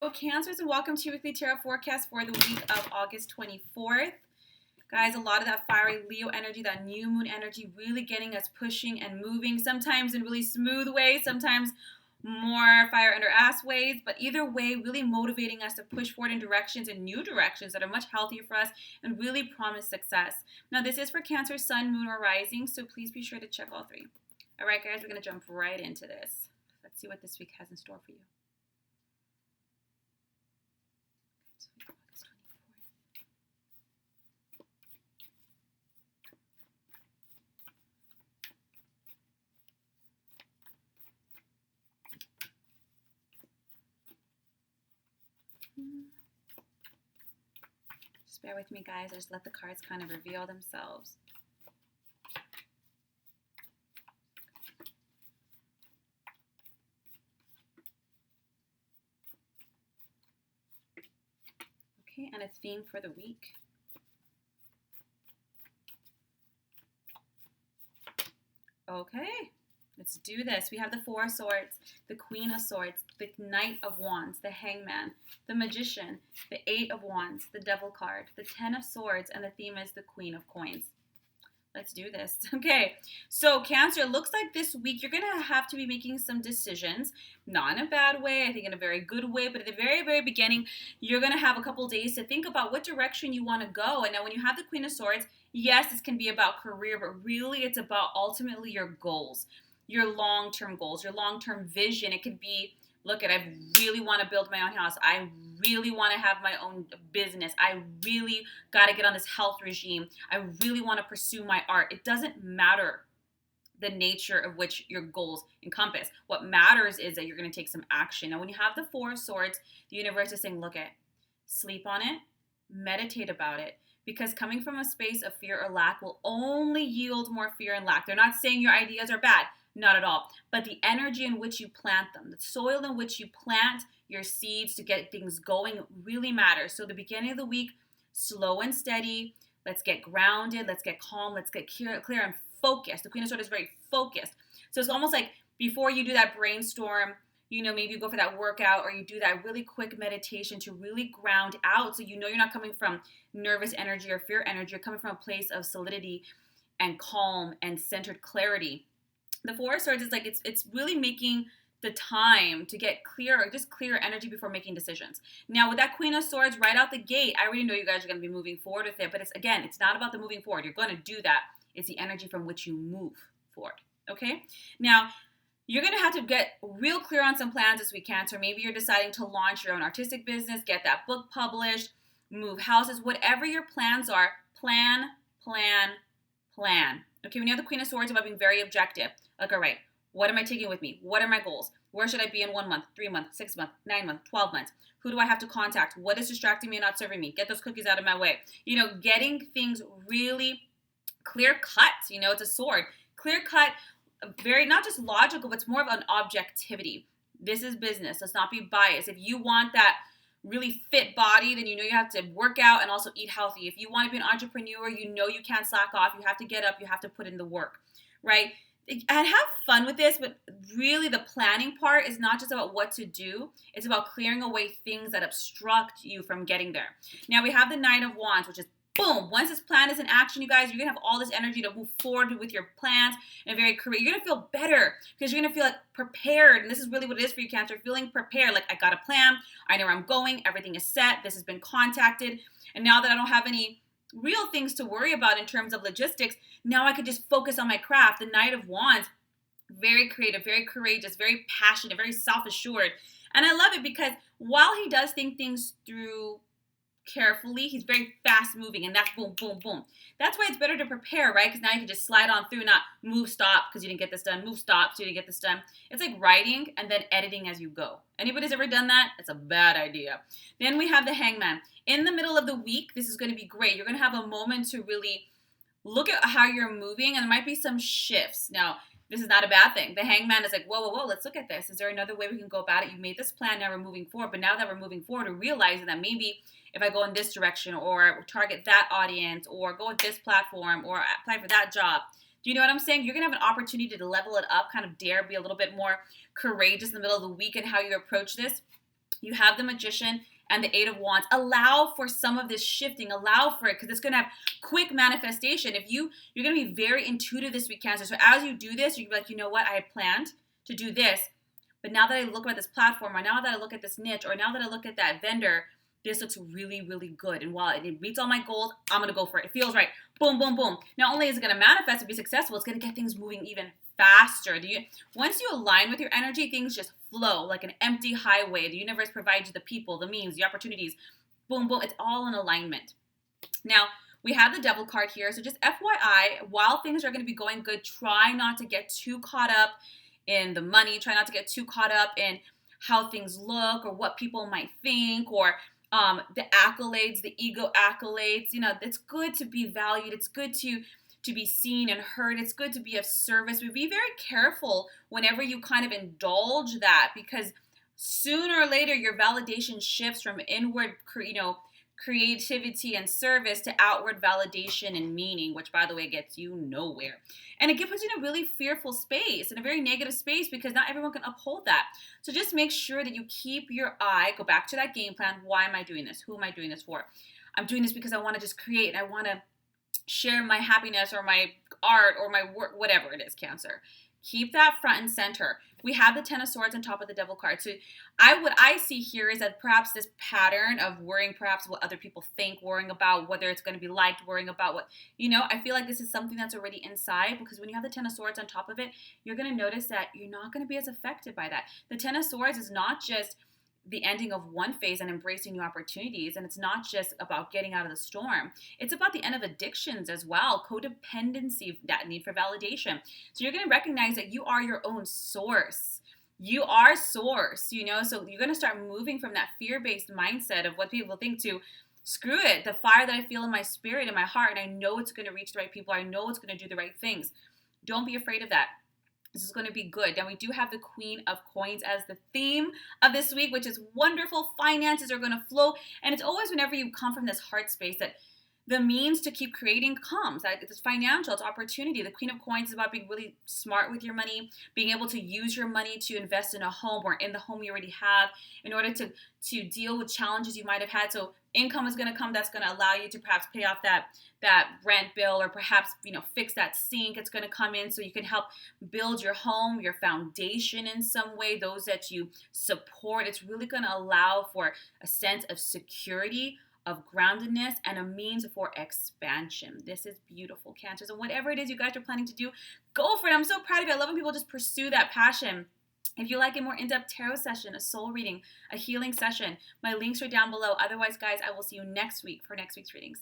Cancers, and welcome to your weekly tarot forecast for the week of August 24th. Guys, a lot of that fiery Leo energy, that new moon energy, really getting us pushing and moving, sometimes in really smooth ways, sometimes more fire under ass ways, but either way, really motivating us to push forward in directions and new directions that are much healthier for us and really promise success. Now, this is for Cancer, Sun, Moon, or Rising, so please be sure to check all three. All right, guys, we're going to jump right into this. Let's see what this week has in store for you. Just bear with me, guys. I just let the cards kind of reveal themselves. Okay, and a theme for the week. Okay, let's do this. We have the Four of Swords, the Queen of Swords, the Knight of Wands, the Hangman, the Magician, the Eight of Wands, the Devil card, the Ten of Swords, and the theme is the Queen of Coins. Let's do this. Okay, so Cancer, it looks like this week you're going to have to be making some decisions, not in a bad way, I think in a very good way, but at the very, very beginning, you're going to have a couple days to think about what direction you want to go. And now when you have the Queen of Swords, yes, this can be about career, but really it's about ultimately your goals, your long-term goals, your long-term vision. It could be, look, I really want to build my own house. I really want to have my own business. I really got to get on this health regime. I really want to pursue my art. It doesn't matter the nature of which your goals encompass. What matters is that you're going to take some action. Now, when you have the Four of Swords, the universe is saying, look, sleep on it, meditate about it, because coming from a space of fear or lack will only yield more fear and lack. They're not saying your ideas are bad. Not at all. But the energy in which you plant them, the soil in which you plant your seeds to get things going really matters. So the beginning of the week, slow and steady. Let's get grounded. Let's get calm. Let's get clear and focused. The Queen of Swords is very focused. So it's almost like before you do that brainstorm, maybe you go for that workout or you do that really quick meditation to really ground out. So you're not coming from nervous energy or fear energy. You're coming from a place of solidity and calm and centered clarity. The Four of Swords is like it's really making the time to get clear energy before making decisions. Now with that Queen of Swords right out the gate, I already know you guys are going to be moving forward with it, but it's not about the moving forward. You're going to do that. It's the energy from which you move forward. Okay? Now, you're going to have to get real clear on some plans this week, Cancer. Maybe you're deciding to launch your own artistic business, get that book published, move houses, whatever your plans are, plan. Okay, when you have the Queen of Swords, about being very objective. Like, all right, what am I taking with me? What are my goals? Where should I be in 1 month, 3 months, 6 months, 9 months, 12 months? Who do I have to contact? What is distracting me and not serving me? Get those cookies out of my way. Getting things really clear cut. It's a sword. Clear cut, very, not just logical, but it's more of an objectivity. This is business. Let's not be biased. If you want that really fit body, then you have to work out and also eat healthy. If you want to be an entrepreneur, you can't slack off. You have to get up. You have to put in the work, right? And have fun with this, but really the planning part is not just about what to do. It's about clearing away things that obstruct you from getting there. Now we have the Knight of Wands, which is boom. Once this plan is in action, you guys, you're going to have all this energy to move forward with your plans and very career. You're going to feel better because you're going to feel like prepared. And this is really what it is for you, Cancer, feeling prepared. Like, I got a plan. I know where I'm going. Everything is set. This has been contacted. And now that I don't have any real things to worry about in terms of logistics, now I could just focus on my craft. The Knight of Wands, very creative, very courageous, very passionate, very self-assured. And I love it because while he does think things through carefully, he's very fast moving, and that's boom, boom, boom. That's why it's better to prepare, right? Because now you can just slide on through, not move, stop, because you didn't get this done, move, stop, so you didn't get this done. It's like writing and then editing as you go. Anybody's ever done that? It's a bad idea. Then we have the Hangman. In the middle of the week, this is going to be great. You're going to have a moment to really look at how you're moving, and there might be some shifts. Now, this is not a bad thing. The Hangman is like, whoa, let's look at this. Is there another way we can go about it? You made this plan, now we're moving forward. But now that we're moving forward, we're realizing that maybe if I go in this direction or target that audience or go with this platform or apply for that job. Do you know what I'm saying? You're going to have an opportunity to level it up, kind of dare be a little bit more courageous in the middle of the week and how you approach this. You have the Magician and the Eight of Wands. Allow for some of this shifting. Allow for it, because it's going to have quick manifestation. You're going to be very intuitive this week, Cancer. So as you do this, you can be like, you know what? I had planned to do this, but now that I look at this platform, or now that I look at this niche, or now that I look at that vendor, this looks really, really good. And while it meets all my goals, I'm going to go for it. It feels right. Boom, boom, boom. Not only is it going to manifest and be successful, it's going to get things moving even faster. Once you align with your energy, things just flow like an empty highway. The universe provides you the people, the means, the opportunities. Boom, boom. It's all in alignment. Now, we have the Devil card here. So just FYI, while things are going to be going good, try not to get too caught up in the money. Try not to get too caught up in how things look or what people might think, or the accolades, the ego accolades. It's good to be valued. It's good to be seen and heard. It's good to be of service. But be very careful whenever you kind of indulge that, because sooner or later your validation shifts from inward, creativity and service to outward validation and meaning, which, by the way, gets you nowhere. And it puts you in a really fearful space, in a very negative space, because not everyone can uphold that. So just make sure that you keep your eye, go back to that game plan. Why am I doing this? Who am I doing this for? I'm doing this because I want to just create, and I want to share my happiness or my art or my work, whatever it is, Cancer. Keep that front and center. We have the Ten of Swords on top of the Devil card. So what I see here is that perhaps this pattern of worrying perhaps what other people think, worrying about whether it's going to be liked, worrying about what, I feel like this is something that's already inside, because when you have the Ten of Swords on top of it, you're going to notice that you're not going to be as affected by that. The Ten of Swords is not just the ending of one phase and embracing new opportunities. And it's not just about getting out of the storm. It's about the end of addictions as well, codependency, that need for validation. So you're going to recognize that you are your own source. You are source, so you're going to start moving from that fear-based mindset of what people think to, screw it, the fire that I feel in my spirit, in my heart, and I know it's going to reach the right people. I know it's going to do the right things. Don't be afraid of that. This is going to be good. Now, we do have the Queen of Coins as the theme of this week, which is wonderful. Finances are going to flow. And it's always whenever you come from this heart space that the means to keep creating comes. It's financial, it's opportunity. The Queen of Coins is about being really smart with your money, being able to use your money to invest in a home or in the home you already have in order to deal with challenges you might have had. So income is going to come that's going to allow you to perhaps pay off that rent bill, or perhaps, fix that sink. It's going to come in so you can help build your home, your foundation in some way, those that you support. It's really going to allow for a sense of security, of groundedness, and a means for expansion. This is beautiful, Cancers. And whatever it is you guys are planning to do, go for it. I'm so proud of you. I love when people just pursue that passion. If you like a more in-depth tarot session, a soul reading, a healing session, my links are down below. Otherwise, guys, I will see you next week for next week's readings.